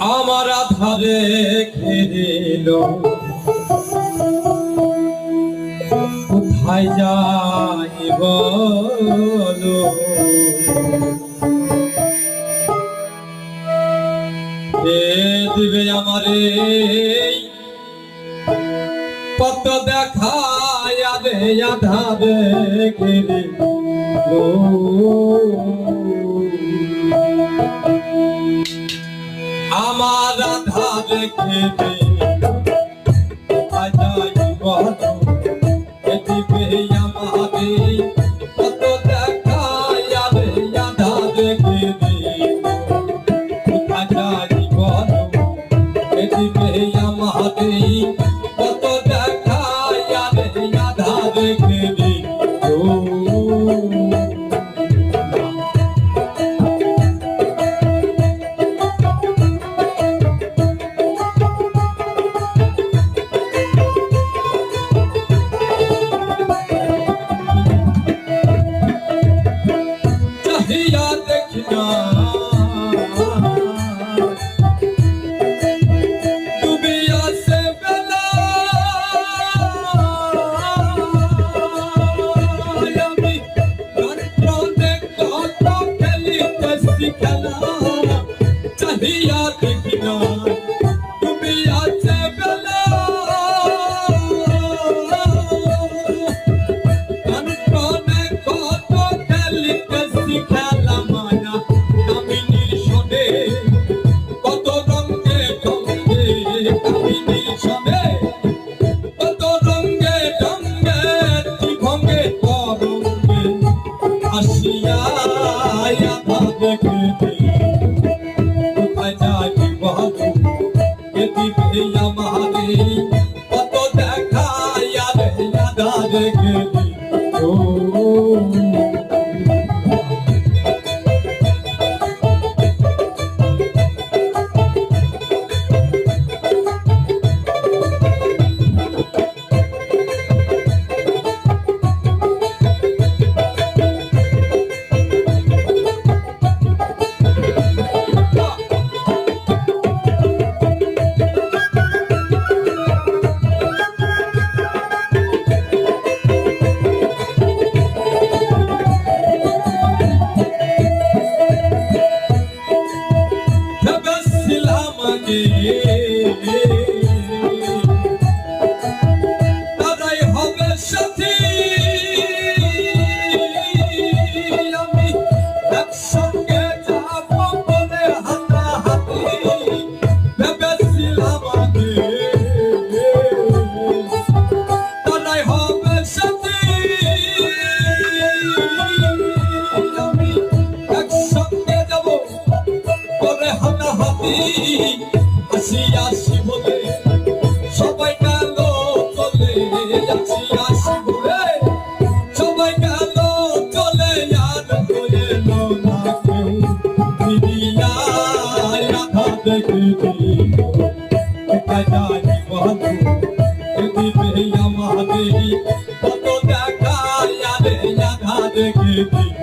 আমার আধারে ঘিরিল কোথায় যাই বলো কে দিবে আমারে কত দেখায় রে আধারে ঘিরিল আমার আধারে ঘিরে কোথায় যাই বলো কে দিবে আমারে কত দেখায় রে আধারে ঘিরে কোথায় যাই বলো কে দিবে আমারে কত দেখায় রে আধারে ঘিরে কত দেখায় রে আধারে ঘিরে তারাই হবে সাথী আমি একসঙ্গে যাব বলে হাতাহাতি ভেবেছিলাম আগে তারাই হবে সাথী আমি একসঙ্গে যাব বলে হাতাহাতি আসি আসি বলে সবাই গেল চলে আসি আসি বলে সবাই গেল চলে আর এলো না কেউ ফিরিয়া আধারে ঘিরিল কোথায় যাই বলো কে দিবে আমারে কত দেখায় রে আধারে ঘিরিল